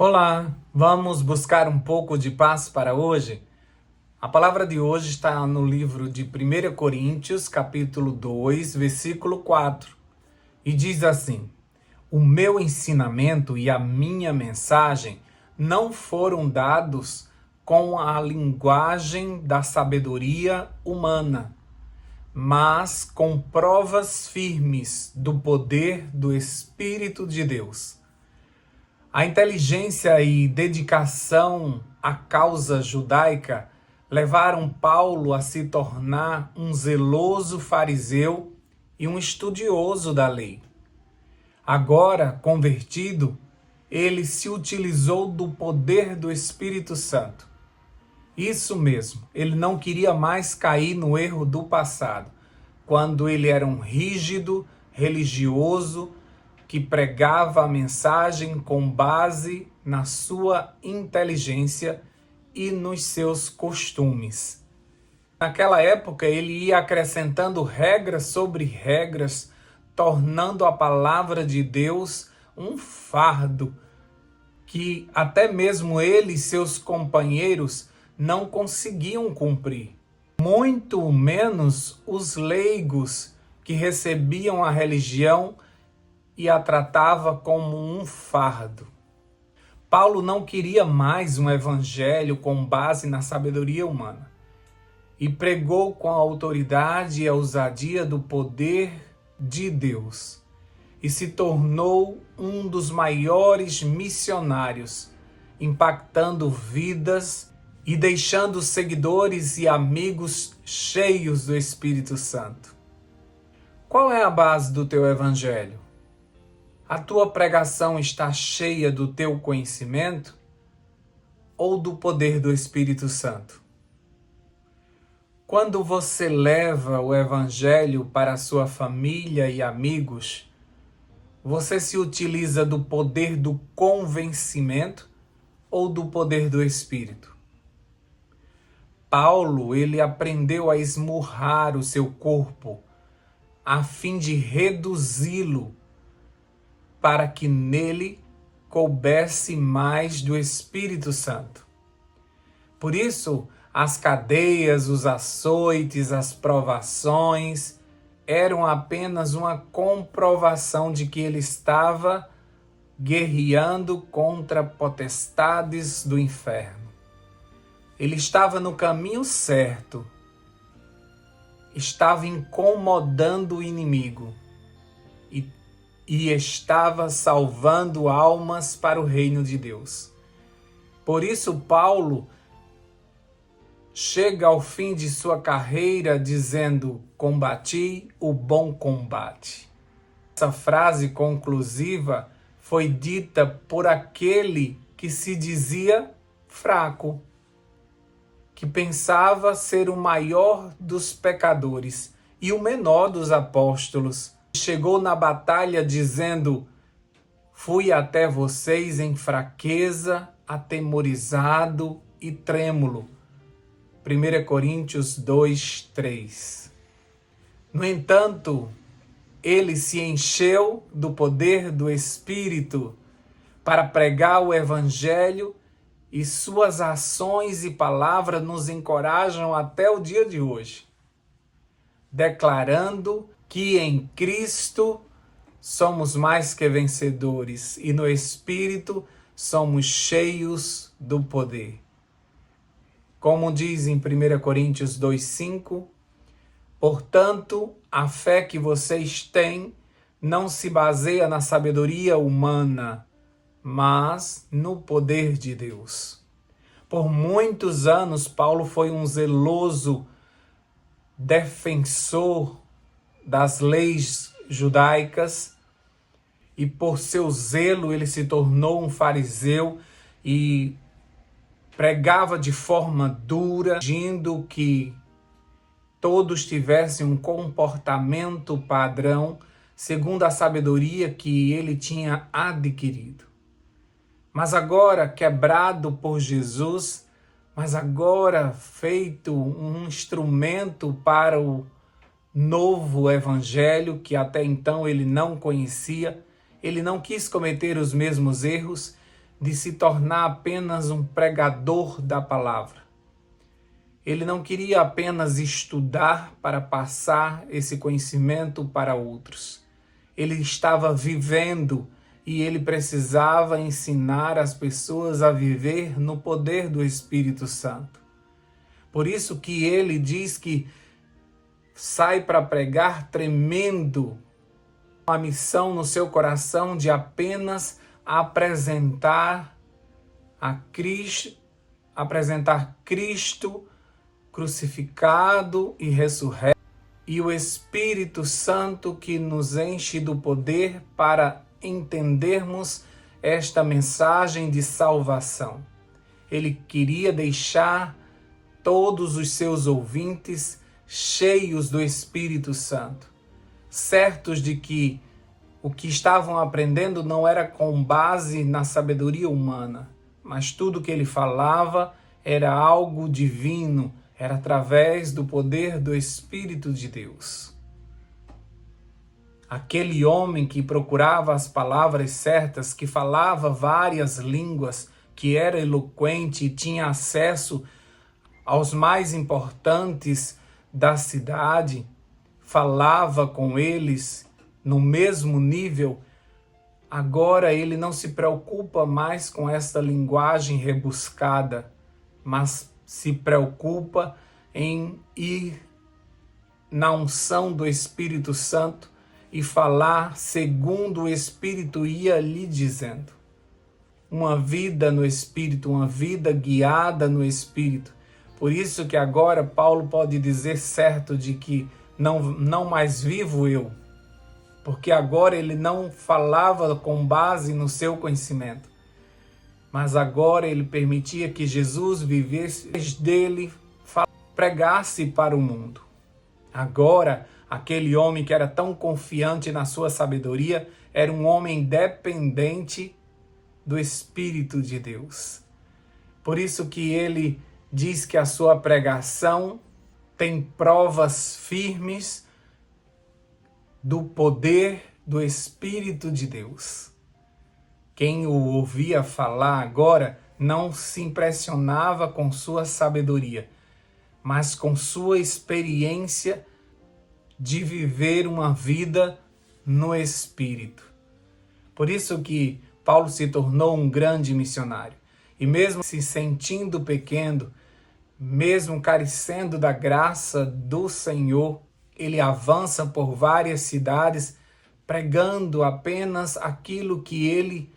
Olá, vamos buscar um pouco de paz para hoje? A palavra de hoje está no livro de 1 Coríntios, capítulo 2, versículo 4, e diz assim: O meu ensinamento e a minha mensagem não foram dados com a linguagem da sabedoria humana, mas com provas firmes do poder do Espírito de Deus. A inteligência e dedicação à causa judaica levaram Paulo a se tornar um zeloso fariseu e um estudioso da lei. Agora, convertido, ele se utilizou do poder do Espírito Santo. Isso mesmo, ele não queria mais cair no erro do passado, quando ele era um rígido, religioso, que pregava a mensagem com base na sua inteligência e nos seus costumes. Naquela época, ele ia acrescentando regras sobre regras, tornando a palavra de Deus um fardo que até mesmo ele e seus companheiros não conseguiam cumprir. Muito menos os leigos que recebiam a religião e a tratava como um fardo. Paulo não queria mais um evangelho com base na sabedoria humana e pregou com a autoridade e a ousadia do poder de Deus e se tornou um dos maiores missionários, impactando vidas e deixando seguidores e amigos cheios do Espírito Santo. Qual é a base do teu evangelho? A tua pregação está cheia do teu conhecimento ou do poder do Espírito Santo? Quando você leva o Evangelho para a sua família e amigos, você se utiliza do poder do convencimento ou do poder do Espírito? Paulo, ele aprendeu a esmurrar o seu corpo a fim de reduzi-lo para que nele coubesse mais do Espírito Santo. Por isso, as cadeias, os açoites, as provações eram apenas uma comprovação de que ele estava guerreando contra potestades do inferno. Ele estava no caminho certo, estava incomodando o inimigo e estava salvando almas para o reino de Deus. Por isso, Paulo chega ao fim de sua carreira dizendo: combati o bom combate. Essa frase conclusiva foi dita por aquele que se dizia fraco, que pensava ser o maior dos pecadores e o menor dos apóstolos. Chegou na batalha dizendo: fui até vocês em fraqueza, atemorizado e trêmulo. 1 Coríntios 2, 3. No entanto, ele se encheu do poder do Espírito para pregar o Evangelho e suas ações e palavras nos encorajam até o dia de hoje, declarando que em Cristo somos mais que vencedores e no Espírito somos cheios do poder. Como diz em 1 Coríntios 2,5, portanto, a fé que vocês têm não se baseia na sabedoria humana, mas no poder de Deus. Por muitos anos, Paulo foi um zeloso defensor das leis judaicas e por seu zelo ele se tornou um fariseu e pregava de forma dura, exigindo que todos tivessem um comportamento padrão segundo a sabedoria que ele tinha adquirido. Mas agora quebrado por Jesus, mas agora feito um instrumento para o novo evangelho que até então ele não conhecia, ele não quis cometer os mesmos erros, de se tornar apenas um pregador da palavra. Ele não queria apenas estudar para passar esse conhecimento para outros. Ele estava vivendo e ele precisava ensinar as pessoas a viver no poder do Espírito Santo. Por isso que ele diz que sai para pregar tremendo a missão no seu coração de apenas apresentar Cristo crucificado e ressurreto, e o Espírito Santo que nos enche do poder para entendermos esta mensagem de salvação. Ele queria deixar todos os seus ouvintes cheios do Espírito Santo, certos de que o que estavam aprendendo não era com base na sabedoria humana, mas tudo que ele falava era algo divino, era através do poder do Espírito de Deus. Aquele homem que procurava as palavras certas, que falava várias línguas, que era eloquente e tinha acesso aos mais importantes da cidade, falava com eles no mesmo nível. Agora ele não se preocupa mais com esta linguagem rebuscada, mas se preocupa em ir na unção do Espírito Santo e falar segundo o Espírito ia lhe dizendo. Uma vida no Espírito, uma vida guiada no Espírito. Por isso que agora Paulo pode dizer certo de que não mais vivo eu, porque agora ele não falava com base no seu conhecimento, mas agora ele permitia que Jesus vivesse dele, pregasse para o mundo. Agora, aquele homem que era tão confiante na sua sabedoria, era um homem dependente do Espírito de Deus. Por isso que ele diz que a sua pregação tem provas firmes do poder do Espírito de Deus. Quem o ouvia falar agora não se impressionava com sua sabedoria, mas com sua experiência de viver uma vida no Espírito. Por isso que Paulo se tornou um grande missionário. E mesmo se sentindo pequeno, mesmo carecendo da graça do Senhor, ele avança por várias cidades, pregando apenas aquilo que ele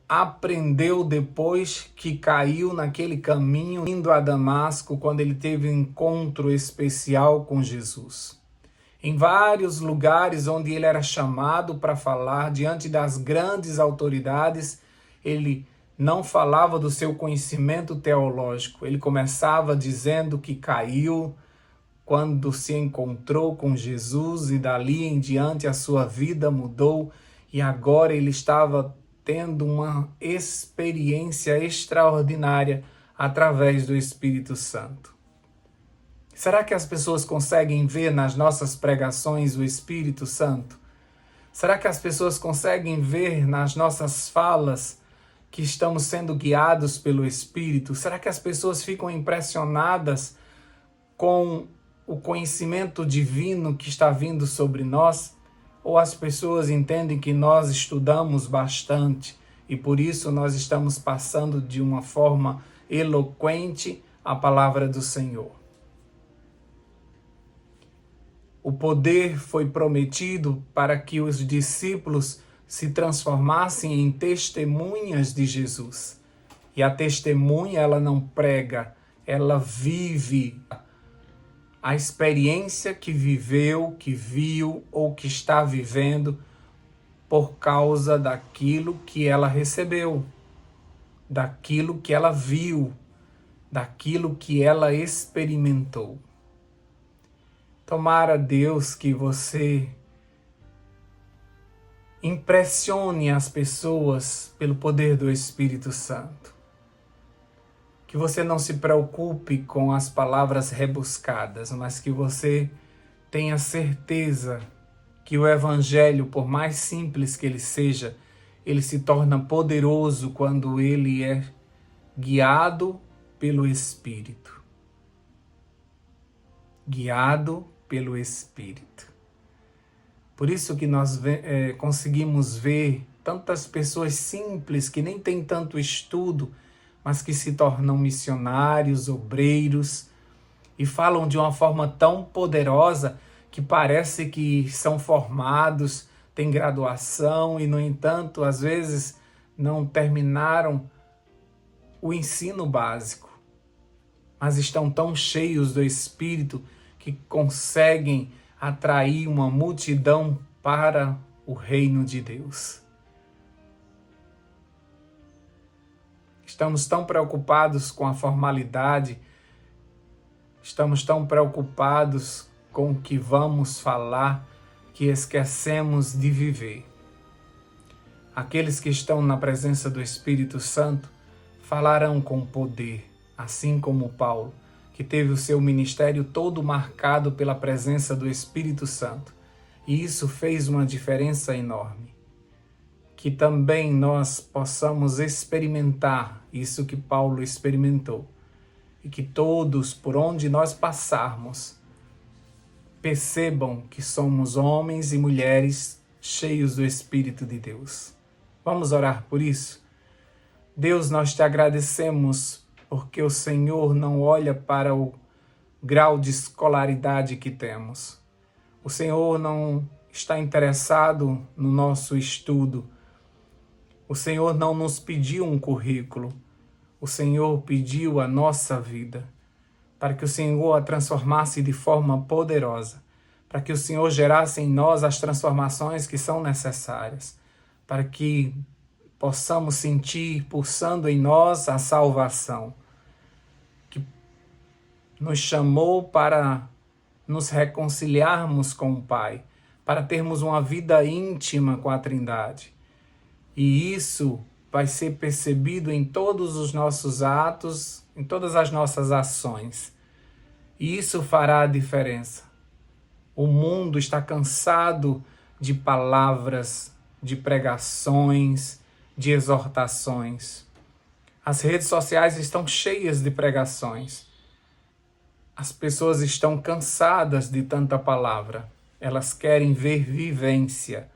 aprendeu depois que caiu naquele caminho, indo a Damasco, quando ele teve um encontro especial com Jesus. Em vários lugares onde ele era chamado para falar, diante das grandes autoridades, ele não falava do seu conhecimento teológico. Ele começava dizendo que caiu quando se encontrou com Jesus e dali em diante a sua vida mudou e agora ele estava tendo uma experiência extraordinária através do Espírito Santo. Será que as pessoas conseguem ver nas nossas pregações o Espírito Santo? Será que as pessoas conseguem ver nas nossas falas que estamos sendo guiados pelo Espírito? Será que as pessoas ficam impressionadas com o conhecimento divino que está vindo sobre nós? Ou as pessoas entendem que nós estudamos bastante e por isso nós estamos passando de uma forma eloquente a palavra do Senhor? O poder foi prometido para que os discípulos se transformassem em testemunhas de Jesus. E a testemunha, ela não prega, ela vive a experiência que viveu, que viu ou que está vivendo por causa daquilo que ela recebeu, daquilo que ela viu, daquilo que ela experimentou. Tomara, Deus, que você impressione as pessoas pelo poder do Espírito Santo. Que você não se preocupe com as palavras rebuscadas, mas que você tenha certeza que o Evangelho, por mais simples que ele seja, ele se torna poderoso quando ele é guiado pelo Espírito. Guiado pelo Espírito. Por isso que nós conseguimos ver tantas pessoas simples que nem têm tanto estudo, mas que se tornam missionários, obreiros, e falam de uma forma tão poderosa que parece que são formados, têm graduação e, no entanto, às vezes não terminaram o ensino básico, mas estão tão cheios do Espírito que conseguem atrair uma multidão para o reino de Deus. Estamos tão preocupados com a formalidade, estamos tão preocupados com o que vamos falar, que esquecemos de viver. Aqueles que estão na presença do Espírito Santo falarão com poder, assim como Paulo, que teve o seu ministério todo marcado pela presença do Espírito Santo. E isso fez uma diferença enorme. Que também nós possamos experimentar isso que Paulo experimentou. E que todos, por onde nós passarmos, percebam que somos homens e mulheres cheios do Espírito de Deus. Vamos orar por isso? Deus, nós te agradecemos porque o Senhor não olha para o grau de escolaridade que temos. O Senhor não está interessado no nosso estudo. O Senhor não nos pediu um currículo. O Senhor pediu a nossa vida, para que o Senhor a transformasse de forma poderosa, para que o Senhor gerasse em nós as transformações que são necessárias, para que possamos sentir pulsando em nós a salvação, que nos chamou para nos reconciliarmos com o Pai, para termos uma vida íntima com a Trindade. E isso vai ser percebido em todos os nossos atos, em todas as nossas ações. E isso fará a diferença. O mundo está cansado de palavras, de pregações, de exortações. As redes sociais estão cheias de pregações. As pessoas estão cansadas de tanta palavra. Elas querem ver vivência.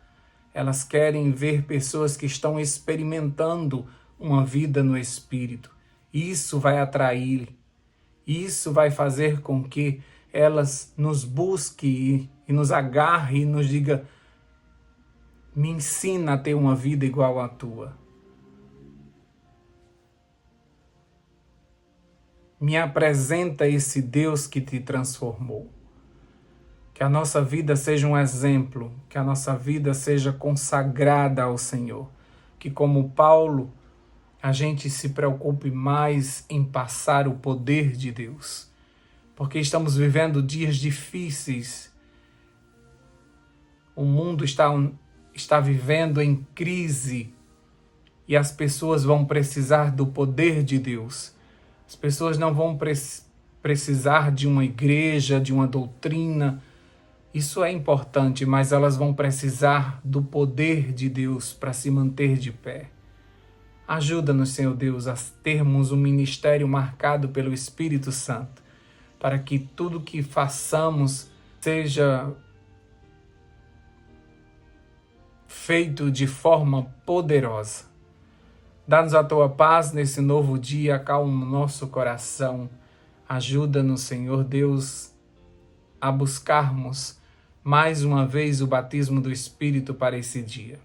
Elas querem ver pessoas que estão experimentando uma vida no Espírito. Isso vai atrair. Isso vai fazer com que elas nos busquem e nos agarrem e nos digam: me ensina a ter uma vida igual à tua. Me apresenta esse Deus que te transformou. Que a nossa vida seja um exemplo, que a nossa vida seja consagrada ao Senhor. Que, como Paulo, a gente se preocupe mais em passar o poder de Deus. Porque estamos vivendo dias difíceis. O mundo está vivendo em crise e as pessoas vão precisar do poder de Deus. As pessoas não vão precisar de uma igreja, de uma doutrina. Isso é importante, mas elas vão precisar do poder de Deus para se manter de pé. Ajuda-nos, Senhor Deus, a termos um ministério marcado pelo Espírito Santo, para que tudo que façamos seja feito de forma poderosa. Dá-nos a tua paz nesse novo dia, acalma o nosso coração. Ajuda-nos, Senhor Deus, a buscarmos mais uma vez o batismo do Espírito para esse dia.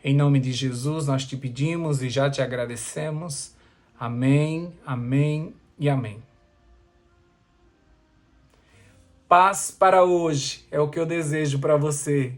Em nome de Jesus nós te pedimos e já te agradecemos. Amém, amém e amém. Paz para hoje é o que eu desejo para você.